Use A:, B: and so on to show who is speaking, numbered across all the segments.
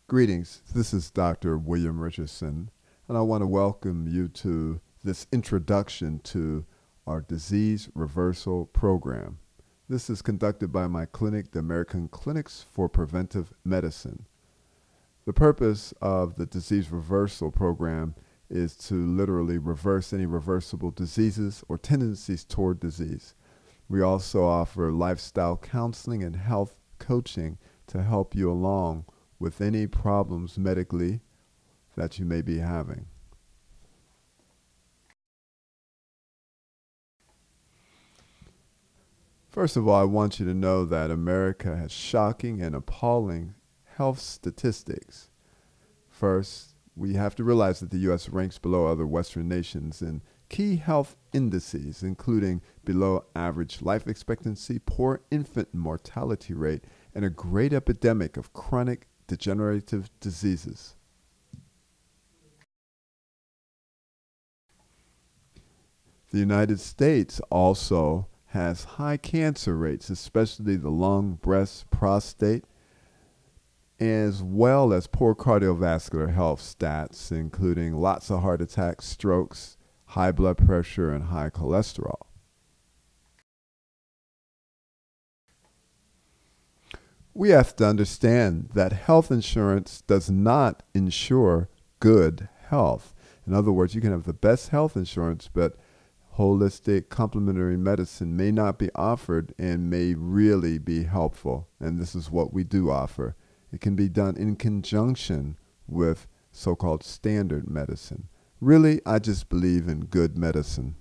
A: Greetings, this is Dr. William Richardson, and I want to welcome you to this introduction to our disease reversal program. This is conducted by my clinic, the American Clinics for Preventive Medicine. The purpose of the disease reversal program is to literally reverse any reversible diseases or tendencies toward disease. We also offer lifestyle counseling and health coaching to help you along with any problems medically that you may be having. First of all, I want you to know that America has shocking and appalling health statistics. First, we have to realize that the U.S. ranks below other Western nations in key health indices, including below average life expectancy, poor infant mortality rate, and a great epidemic of chronic degenerative diseases. The United States also has high cancer rates, especially the lung, breast, prostate, as well as poor cardiovascular health stats, including lots of heart attacks, strokes, high blood pressure, and high cholesterol. We have to understand that health insurance does not ensure good health. In other words, you can have the best health insurance, but holistic complementary medicine may not be offered and may really be helpful. And this is what we do offer. It can be done in conjunction with so-called standard medicine. Really, I just believe in good medicine.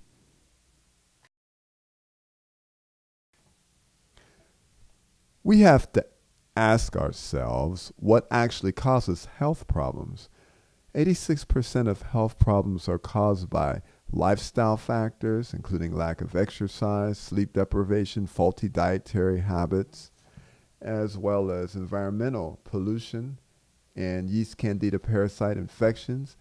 A: We have to ask ourselves what actually causes health problems. 86% of health problems are caused by lifestyle factors, including lack of exercise, sleep deprivation, faulty dietary habits, as well as environmental pollution and yeast candida parasite infections,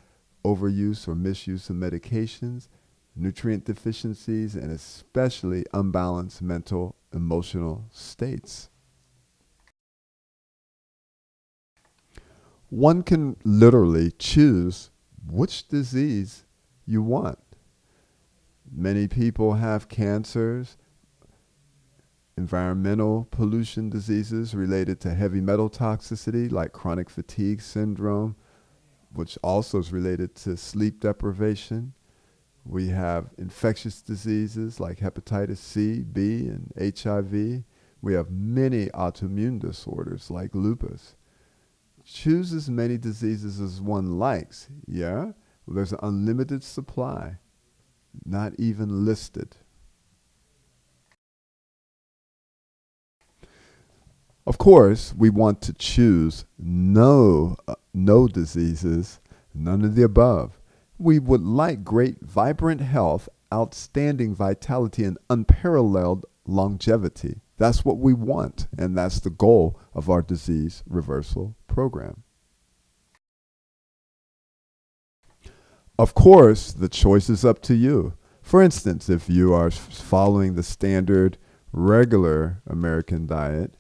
A: overuse or misuse of medications, nutrient deficiencies, and especially unbalanced mental, emotional states. One can literally choose which disease you want. Many people have cancers, environmental pollution diseases related to heavy metal toxicity like chronic fatigue syndrome, which also is related to sleep deprivation. We have infectious diseases like hepatitis C, B, and HIV. We have many autoimmune disorders like lupus. Choose as many diseases as one likes. Yeah? Well, there's an unlimited supply, not even listed. Of course, we want to choose no diseases, none of the above. We would like great, vibrant health, outstanding vitality, and unparalleled longevity. That's what we want, and that's the goal of our disease reversal program. Of course, the choice is up to you. For instance, if you are following the standard, regular American diet,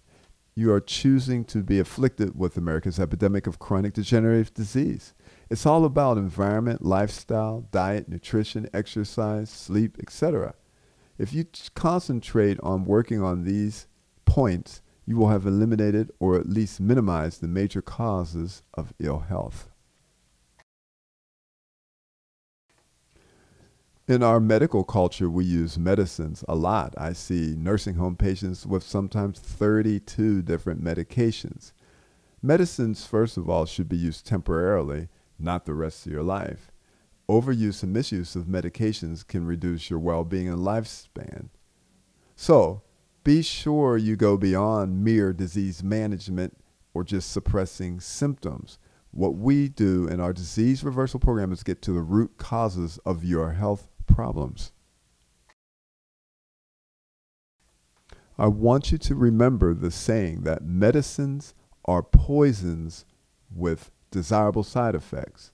A: you are choosing to be afflicted with America's epidemic of chronic degenerative disease. It's all about environment, lifestyle, diet, nutrition, exercise, sleep, etc. If you concentrate on working on these points, you will have eliminated or at least minimized the major causes of ill health. In our medical culture, we use medicines a lot. I see nursing home patients with sometimes 32 different medications. Medicines, first of all, should be used temporarily, not the rest of your life. Overuse and misuse of medications can reduce your well-being and lifespan. So, be sure you go beyond mere disease management or just suppressing symptoms. What we do in our disease reversal program is get to the root causes of your health problems. I want you to remember the saying that medicines are poisons with desirable side effects.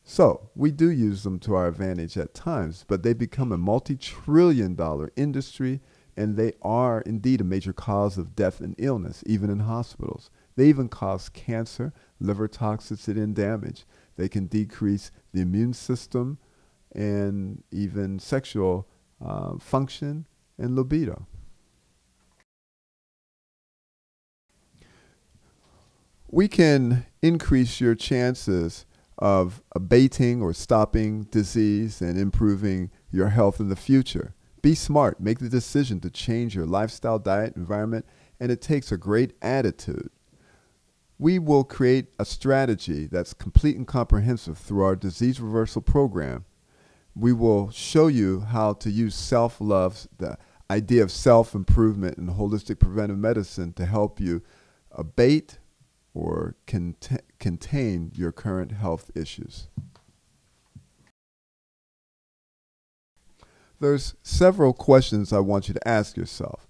A: So we do use them to our advantage at times, but they become a multi-trillion-dollar industry, and they are indeed a major cause of death and illness, even in hospitals. They even cause cancer, liver toxicity, and damage. They can decrease the immune system and even sexual function and libido. We can increase your chances of abating or stopping disease and improving your health in the future. Be smart. Make the decision to change your lifestyle, diet, environment, and it takes a great attitude. We will create a strategy that's complete and comprehensive through our disease reversal program. We will show you how to use self-love, the idea of self-improvement and holistic preventive medicine to help you abate or contain your current health issues. There's several questions I want you to ask yourself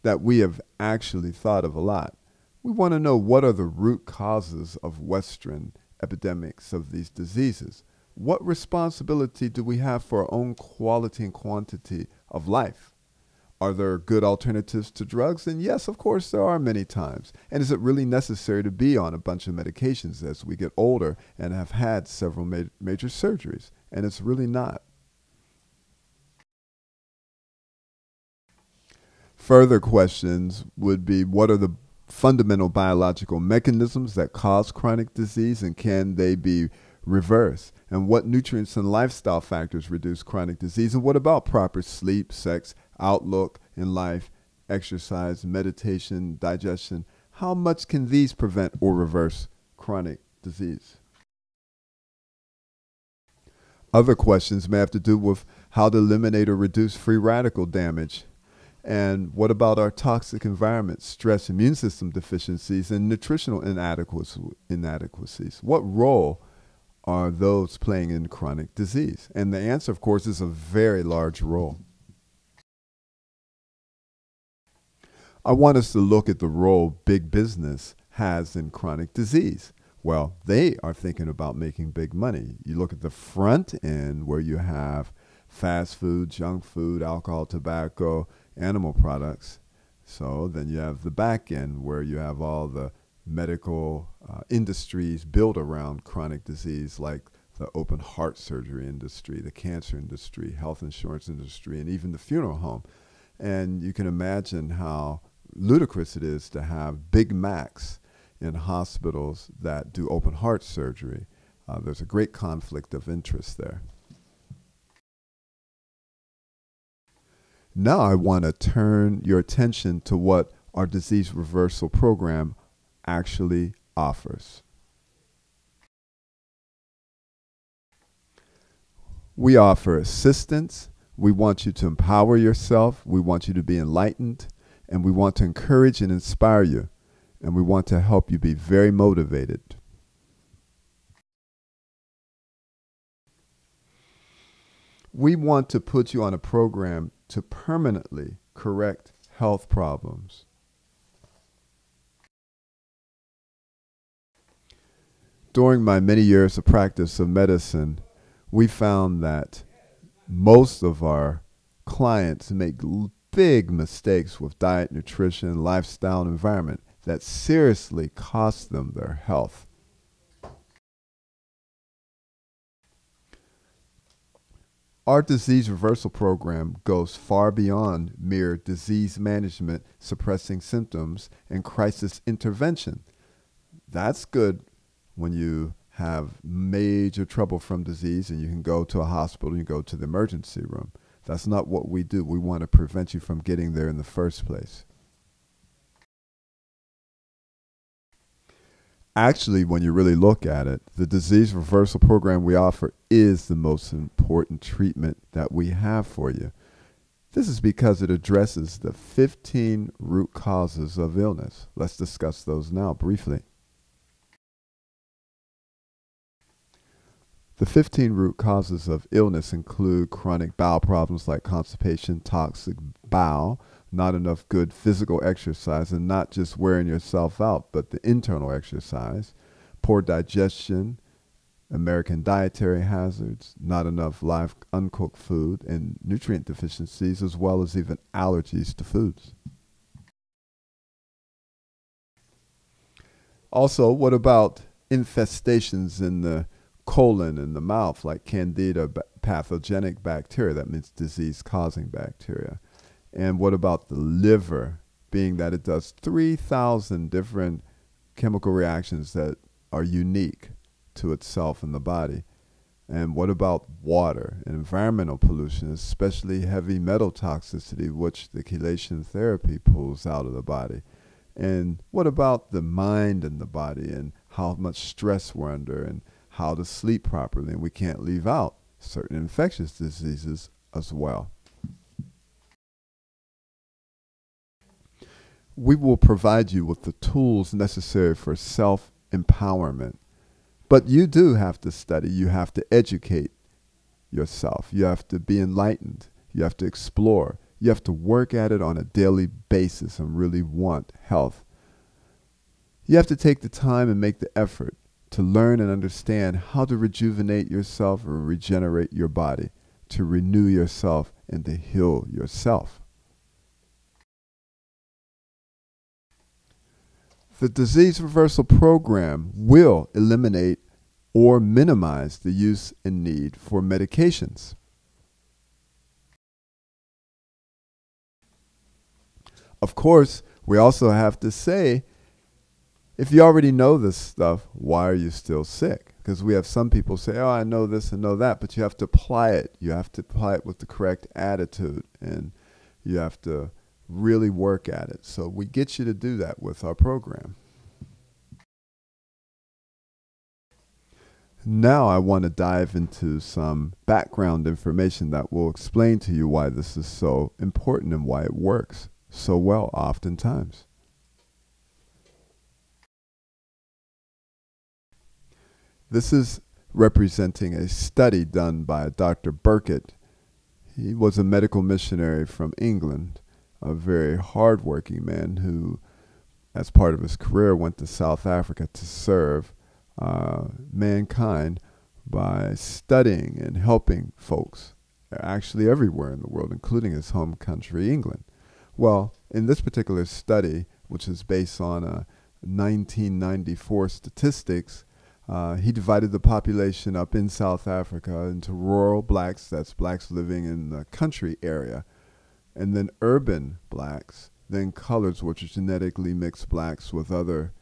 A: that we have actually thought of a lot. We want to know, what are the root causes of Western epidemics of these diseases? What responsibility do we have for our own quality and quantity of life? Are there good alternatives to drugs? And yes, of course, there are many times. And is it really necessary to be on a bunch of medications as we get older and have had several major surgeries? And it's really not. Further questions would be, what are the fundamental biological mechanisms that cause chronic disease, and can they be reversed? And what nutrients and lifestyle factors reduce chronic disease? And what about proper sleep, sex, outlook in life, exercise, meditation, digestion? How much can these prevent or reverse chronic disease? Other questions may have to do with how to eliminate or reduce free radical damage. And what about our toxic environment, stress, immune system deficiencies, and nutritional inadequacies? What role are those playing in chronic disease? And the answer, of course, is a very large role. I want us to look at the role big business has in chronic disease. Well, they are thinking about making big money. You look at the front end where you have fast food, junk food, alcohol, tobacco, animal products. So then you have the back end where you have all the medical industries built around chronic disease, like the open heart surgery industry, the cancer industry, health insurance industry, and even the funeral home. And you can imagine how ludicrous it is to have Big Macs in hospitals that do open heart surgery. There's a great conflict of interest there. Now I want to turn your attention to what our disease reversal program actually offers. We offer assistance. We want you to empower yourself. We want you to be enlightened. And we want to encourage and inspire you. And we want to help you be very motivated. We want to put you on a program to permanently correct health problems. During my many years of practice of medicine, we found that most of our clients make big mistakes with diet, nutrition, lifestyle, and environment that seriously cost them their health. Our disease reversal program goes far beyond mere disease management, suppressing symptoms, and crisis intervention. That's good when you have major trouble from disease and you can go to a hospital, you go to the emergency room. That's not what we do. We want to prevent you from getting there in the first place. Actually, when you really look at it, the disease reversal program we offer is the most important treatment that we have for you. This is because it addresses the 15 root causes of illness. Let's discuss those now briefly. The 15 root causes of illness include chronic bowel problems like constipation, toxic bowel, not enough good physical exercise, and not just wearing yourself out, but the internal exercise, poor digestion, American dietary hazards, not enough live uncooked food, and nutrient deficiencies, as well as even allergies to foods. Also, what about infestations in the colon and the mouth, like candida pathogenic bacteria? That means disease-causing bacteria. And what about the liver, being that it does 3,000 different chemical reactions that are unique to itself in the body? And what about water and environmental pollution, especially heavy metal toxicity, which the chelation therapy pulls out of the body? And what about the mind and the body and how much stress we're under and how to sleep properly? And we can't leave out certain infectious diseases as well. We will provide you with the tools necessary for self-empowerment. But you do have to study. You have to educate yourself. You have to be enlightened. You have to explore. You have to work at it on a daily basis and really want health. You have to take the time and make the effort to learn and understand how to rejuvenate yourself or regenerate your body, to renew yourself and to heal yourself. The disease reversal program will eliminate or minimize the use and need for medications. Of course, we also have to say, if you already know this stuff, why are you still sick? Because we have some people say, oh, I know this and know that, but you have to apply it. You have to apply it with the correct attitude, and you have to really work at it. So we get you to do that with our program. Now I want to dive into some background information that will explain to you why this is so important and why it works so well oftentimes. This is representing a study done by Dr. Burkitt. He was a medical missionary from England, a very hardworking man who, as part of his career, went to South Africa to serve mankind by studying and helping folks actually everywhere in the world, including his home country, England. Well, in this particular study, which is based on 1994 statistics, he divided the population up in South Africa into rural blacks, that's blacks living in the country area, and then urban blacks, then coloreds, which are genetically mixed blacks with other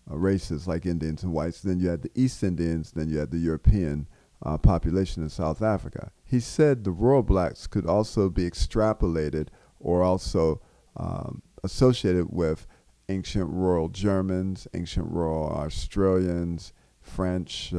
A: races like Indians and whites. Then you had the East Indians, then you had the European population in South Africa. He said the rural blacks could also be extrapolated or also associated with ancient rural Germans, ancient rural Australians, French,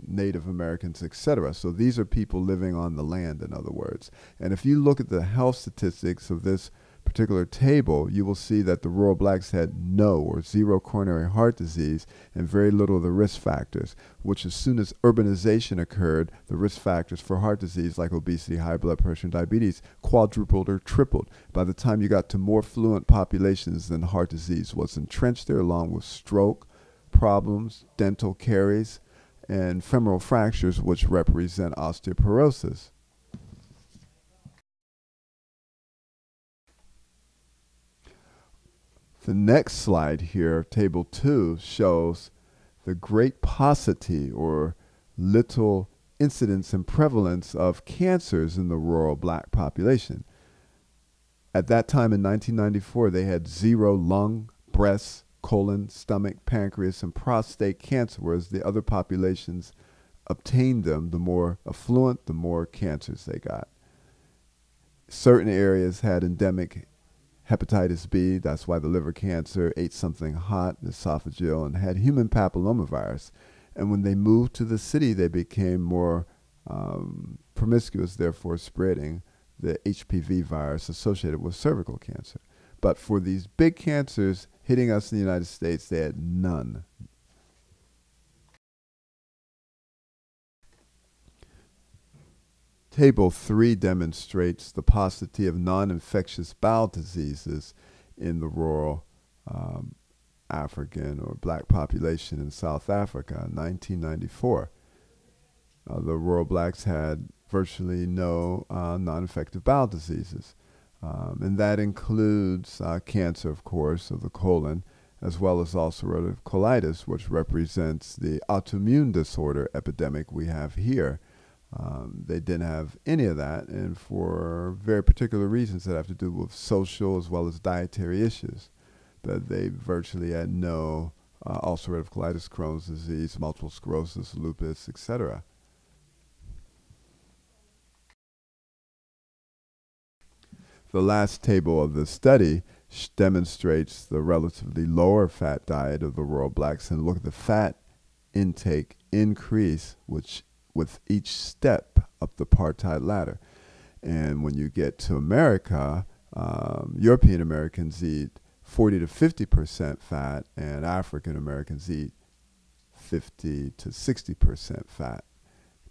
A: Native Americans, etc. So these are people living on the land, in other words. And if you look at the health statistics of this particular table, you will see that the rural blacks had no or zero coronary heart disease and very little of the risk factors, which as soon as urbanization occurred, the risk factors for heart disease like obesity, high blood pressure, and diabetes quadrupled or tripled. By the time you got to more fluent populations, then heart disease was entrenched there, along with stroke problems, dental caries, and femoral fractures, which represent osteoporosis. The next slide here, table 2, shows the great paucity or little incidence and prevalence of cancers in the rural black population. At that time in 1994, they had 0 lung, breast, colon, stomach, pancreas, and prostate cancer, whereas the other populations obtained them. The more affluent, the more cancers they got. Certain areas had endemic hepatitis B, that's why the liver cancer, ate something hot, esophageal, and had human papillomavirus. And when they moved to the city, they became more promiscuous, therefore spreading the HPV virus associated with cervical cancer. But for these big cancers hitting us in the United States, they had none. Table 3 demonstrates the paucity of non-infectious bowel diseases in the rural African or black population in South Africa in 1994. The rural blacks had virtually no non-infective bowel diseases. And that includes cancer, of course, of the colon, as well as ulcerative colitis, which represents the autoimmune disorder epidemic we have here. They didn't have any of that, and for very particular reasons that have to do with social as well as dietary issues. But they virtually had no ulcerative colitis, Crohn's disease, multiple sclerosis, lupus, etc. The last table of the study demonstrates the relatively lower fat diet of the rural blacks, and look at the fat intake increase with each step up the apartheid ladder. And when you get to America, European Americans eat 40 to 50% fat, and African Americans eat 50 to 60% fat.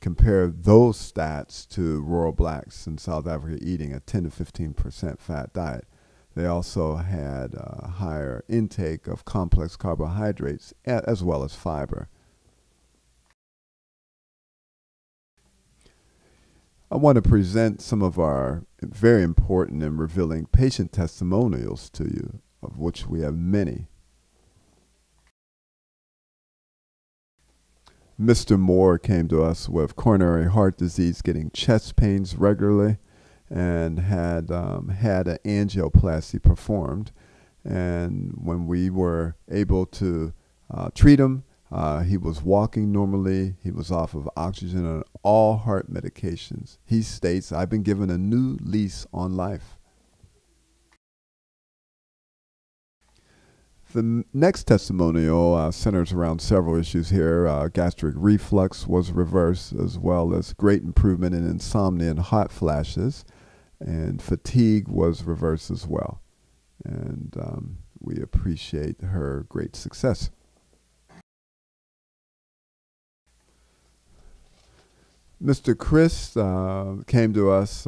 A: Compare those stats to rural blacks in South Africa eating a 10 to 15% fat diet. They also had a higher intake of complex carbohydrates as well as fiber. I want to present some of our very important and revealing patient testimonials to you, of which we have many. Mr. Moore came to us with coronary heart disease, getting chest pains regularly, and had had an angioplasty performed. And when we were able to treat him, he was walking normally. He was off of oxygen and all heart medications. He states, "I've been given a new lease on life." The next testimonial centers around several issues here. Gastric reflux was reversed, as well as great improvement in insomnia and hot flashes, and fatigue was reversed as well. And we appreciate her great success. Mr. Chris came to us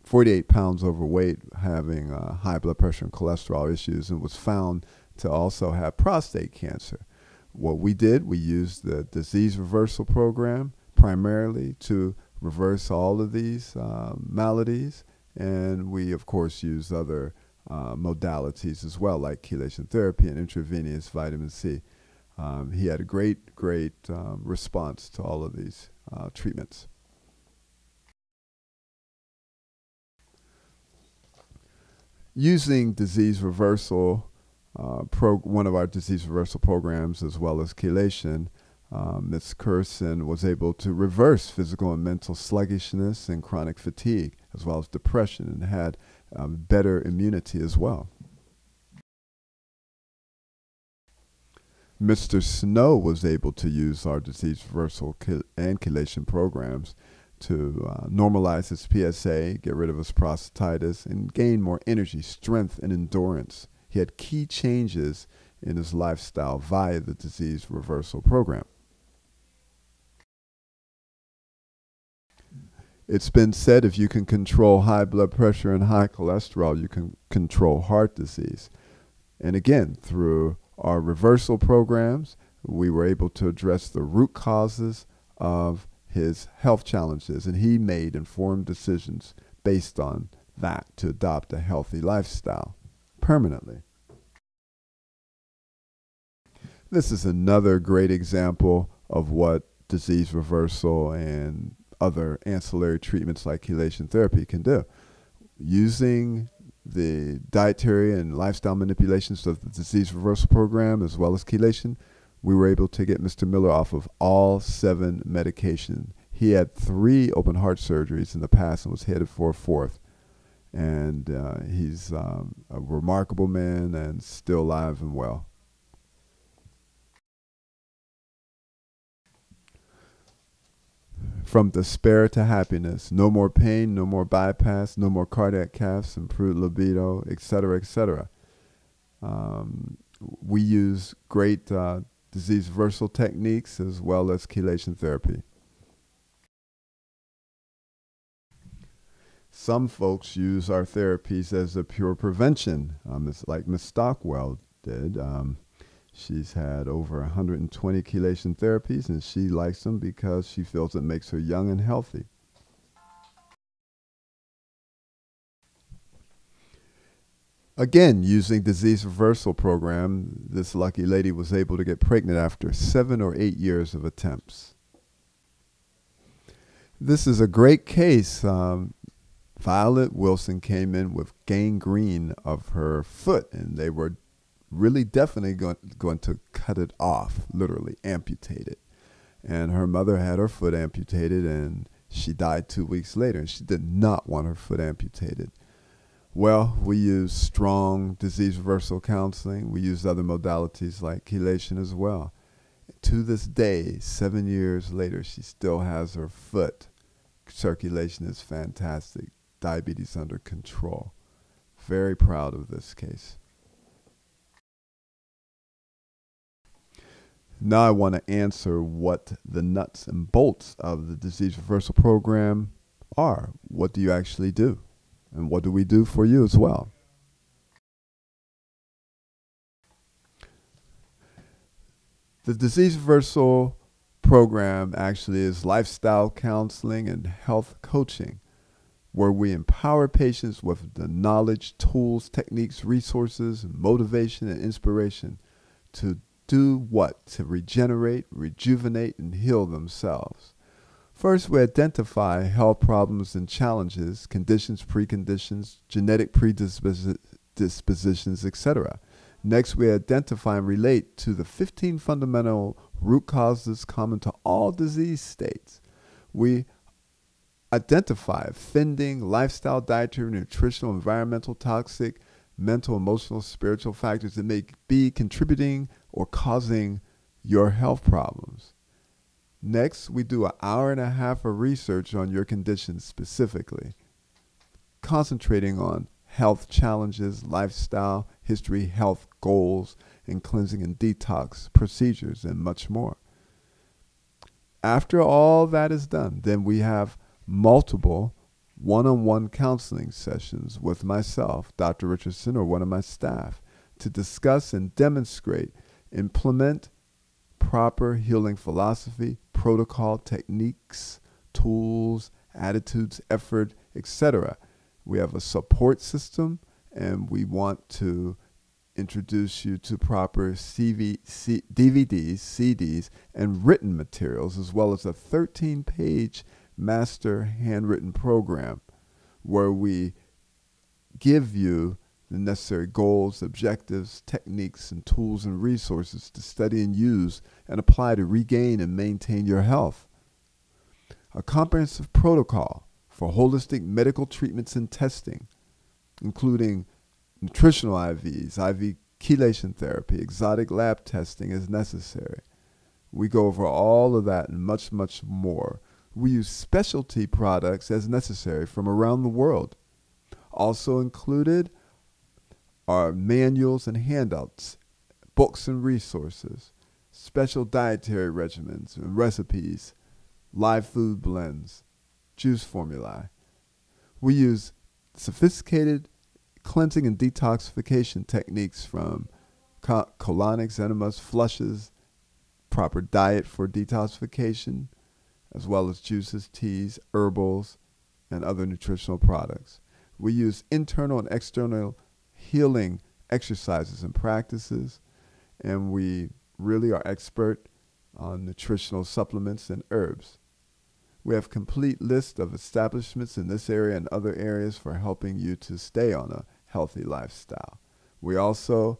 A: 48 pounds overweight, having high blood pressure and cholesterol issues, and was found to also have prostate cancer. What we did, we used the disease reversal program primarily to reverse all of these maladies, and we of course used other modalities as well, like chelation therapy and intravenous vitamin C. He had a great response to all of these treatments. Using disease reversal, one of our disease reversal programs, as well as chelation, Ms. Curson was able to reverse physical and mental sluggishness and chronic fatigue, as well as depression, and had better immunity as well. Mr. Snow was able to use our disease reversal and chelation programs to normalize his PSA, get rid of his prostatitis, and gain more energy, strength, and endurance. He had key changes in his lifestyle via the disease reversal program. It's been said if you can control high blood pressure and high cholesterol, you can control heart disease. And again, through our reversal programs, we were able to address the root causes of his health challenges, and he made informed decisions based on that to adopt a healthy lifestyle permanently. This is another great example of what disease reversal and other ancillary treatments like chelation therapy can do. Using the dietary and lifestyle manipulations of the disease reversal program as well as chelation, we were able to get Mr. Miller off of all 7 medications. He had 3 open heart surgeries in the past and was headed for a 4th. And he's a remarkable man and still alive and well. From despair to happiness, no more pain, no more bypass, no more cardiac caths, improved libido, etc., etc. We use great disease reversal techniques as well as chelation therapy. Some folks use our therapies as a pure prevention, like Ms. Stockwell did. She's had over 120 chelation therapies, and she likes them because she feels it makes her young and healthy. Again, using disease reversal program, this lucky lady was able to get pregnant after 7 or 8 years of attempts. This is a great case. Violet Wilson came in with gangrene of her foot, and they were really definitely going to cut it off, literally amputate it. And her mother had her foot amputated, and she died 2 weeks later, and she did not want her foot amputated. Well, we use strong disease reversal counseling. We use other modalities like chelation as well. To this day, 7 years later, she still has her foot. Circulation is fantastic. Diabetes under control. Very proud of this case. Now I want to answer what the nuts and bolts of the disease reversal program are. What do you actually do? And what do we do for you as well? The disease reversal program actually is lifestyle counseling and health coaching, where we empower patients with the knowledge, tools, techniques, resources, motivation, and inspiration to do what? To regenerate, rejuvenate, and heal themselves. First, we identify health problems and challenges, conditions, preconditions, genetic predispositions, etc. Next, we identify and relate to the 15 fundamental root causes common to all disease states. We identify offending lifestyle, dietary, nutritional, environmental, toxic, mental, emotional, spiritual factors that may be contributing or causing your health problems. Next, we do an hour and a half of research on your condition specifically, concentrating on health challenges, lifestyle, history, health goals, and cleansing and detox procedures, and much more. After all that is done, then we have multiple one-on-one counseling sessions with myself, Dr. Richardson, or one of my staff to discuss and demonstrate, implement proper healing philosophy, protocol, techniques, tools, attitudes, effort, etc. We have a support system, and we want to introduce you to proper DVDs, CDs, and written materials, as well as a 13-page master handwritten program where we give you the necessary goals, objectives, techniques, and tools and resources to study and use and apply to regain and maintain your health. A comprehensive protocol for holistic medical treatments and testing, including nutritional IVs, IV chelation therapy, exotic lab testing as necessary. We go over all of that and much, much more. We use specialty products as necessary from around the world. Also included are manuals and handouts, books and resources, special dietary regimens and recipes, live food blends, juice formulae. We use sophisticated cleansing and detoxification techniques from colonics, enemas, flushes, proper diet for detoxification, as well as juices, teas, herbals, and other nutritional products. We use internal and external healing exercises and practices, and we really are expert on nutritional supplements and herbs. We have complete list of establishments in this area and other areas for helping you to stay on a healthy lifestyle. We also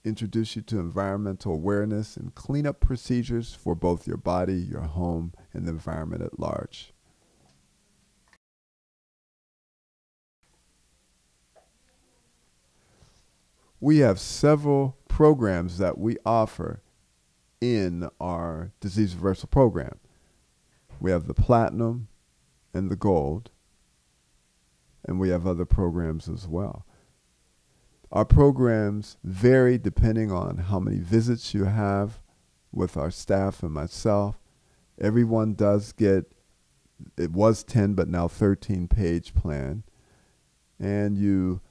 A: introduce you to environmental awareness and cleanup procedures for both your body, your home, and the environment at large. We have several programs that we offer in our disease reversal program. We have the platinum and the gold, and we have other programs as well. Our programs vary depending on how many visits you have with our staff and myself. Everyone does get, it was 10 but now 13-page plan, and you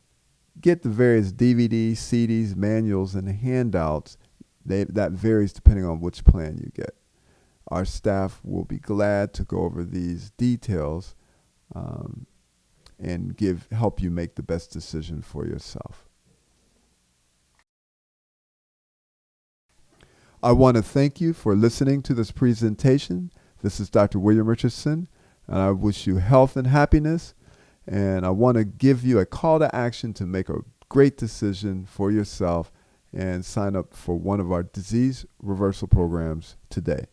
A: get the various DVDs, CDs, manuals, and handouts. That varies depending on which plan you get. Our staff will be glad to go over these details and help you make the best decision for yourself. I want to thank you for listening to this presentation. This is Dr. William Richardson, and I wish you health and happiness. And I want to give you a call to action to make a great decision for yourself and sign up for one of our disease reversal programs today.